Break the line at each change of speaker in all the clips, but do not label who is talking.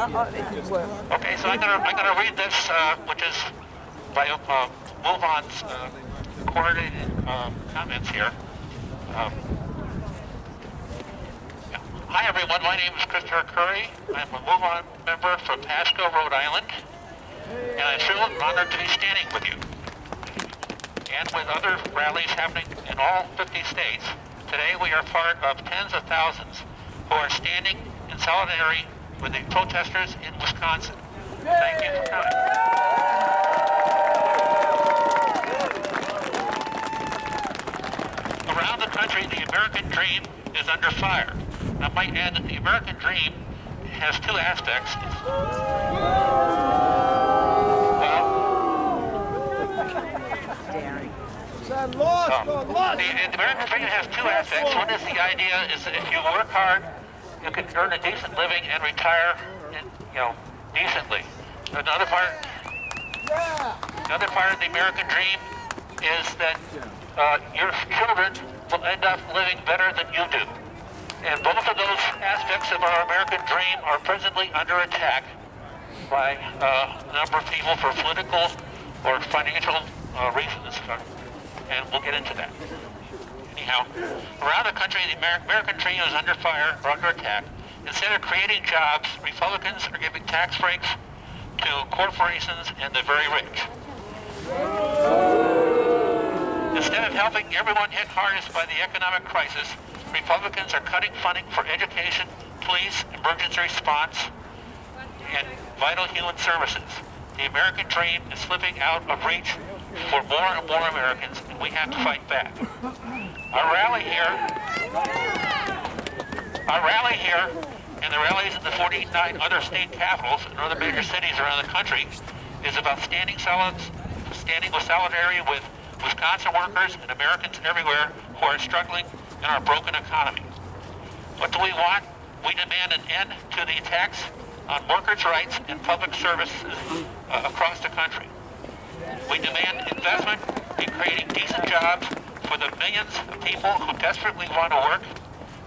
Okay, so I'm gonna read this, which is by MoveOn's coordinated comments here. Hi everyone, my name is Christopher Currie. I'm a MoveOn member from Pascoag, Rhode Island, and I'm thrilled and honored to be standing with you. And with other rallies happening in all 50 states, today we are part of tens of thousands who are standing in solidarity with the protesters in Wisconsin. Thank you for coming. Around the country, the American dream is under fire. I might add that the American dream has two aspects. The American dream has two aspects. One is the idea is that if you work hard, you can earn a decent living and retire, decently. Another part of the American dream is that your children will end up living better than you do. And both of those aspects of our American dream are presently under attack by a number of people for political or financial reasons. And we'll get into that. Anyhow, around the country, the American dream is under fire or under attack. Instead of creating jobs, Republicans are giving tax breaks to corporations and the very rich. Instead of helping everyone hit hardest by the economic crisis, Republicans are cutting funding for education, police, emergency response, and vital human services. The American dream is slipping out of reach for more and more Americans, and we have to fight back. Our rally here, and the rallies in the 49 other state capitals and other major cities around the country is about standing with solidarity with Wisconsin workers and Americans everywhere who are struggling in our broken economy. What do we want? We demand an end to the attacks on workers' rights and public services across the country. We demand investment in creating decent jobs for the millions of people who desperately want to work,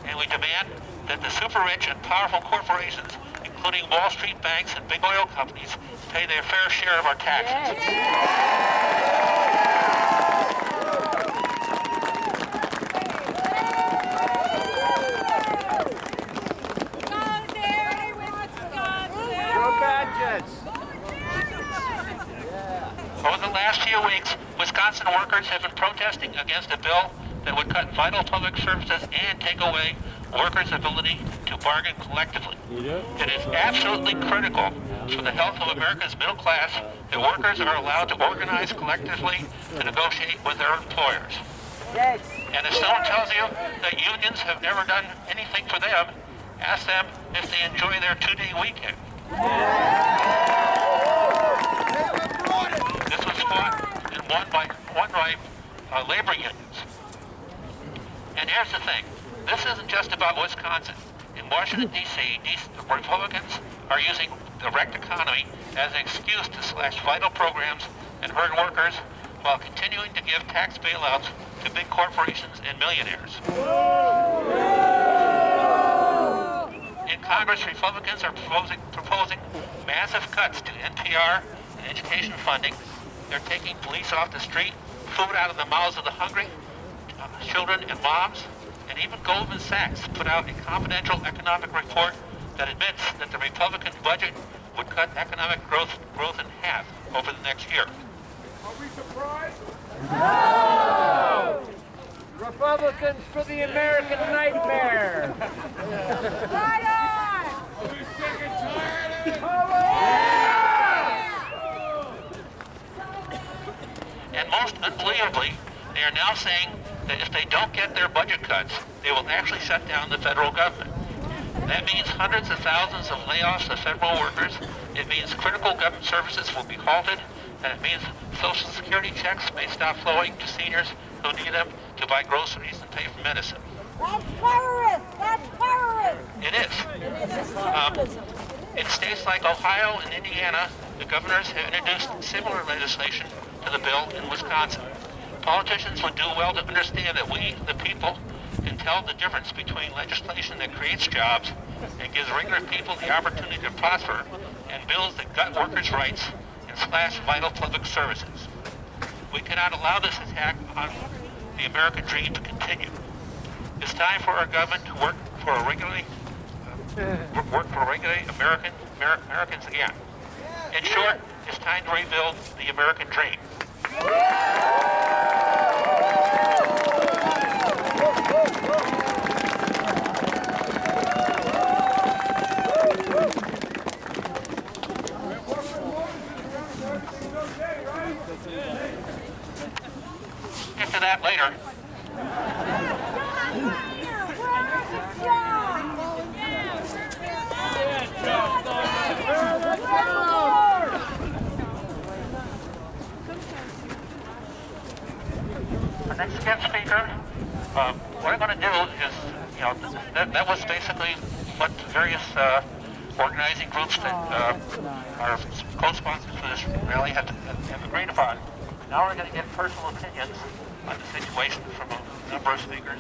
and we demand that the super rich and powerful corporations, including Wall Street banks and big oil companies, pay their fair share of our taxes. Over the last few weeks, Wisconsin workers have been protesting against a bill that would cut vital public services and take away workers' ability to bargain collectively. It is absolutely critical for the health of America's middle class that workers are allowed to organize collectively to negotiate with their employers. And if someone tells you that unions have never done anything for them, ask them if they enjoy their two-day weekend. This was fought and won by labor unions. And here's the thing. This isn't just about Wisconsin. In Washington, D.C., Republicans are using the wrecked economy as an excuse to slash vital programs and hurt workers while continuing to give tax bailouts to big corporations and millionaires. In Congress, Republicans are proposing massive cuts to NPR and education funding. They're taking police off the street, food out of the mouths of the hungry, children and moms, and even Goldman Sachs put out a confidential economic report that admits that the Republican budget would cut economic growth in half over the next year.
Are we surprised? No! Republicans for the American nightmare!
Right on!
Are we sick and tired of it?
And most unbelievably, they are now saying that if they don't get their budget cuts, they will actually shut down the federal government. That means hundreds of thousands of layoffs of federal workers. It means critical government services will be halted, and it means Social Security checks may stop flowing to seniors who need them to buy groceries and pay for medicine.
That's terrorist! That's terrorist!
It is. In states like Ohio and Indiana, the governors have introduced similar legislation to the bill in Wisconsin. Politicians would do well to understand that we, the people, can tell the difference between legislation that creates jobs and gives regular people the opportunity to prosper and bills that gut workers' rights and slash vital public services. We cannot allow this attack on the American dream to continue. It's time for our government to work for regularly Americans again. In short, it's time to rebuild the American dream. Get to that later. The next guest speaker, what I'm going to do is, that was basically what various organizing groups that are co-sponsors for this rally have agreed upon. Now we're going to get personal opinions on the situation from a number of speakers.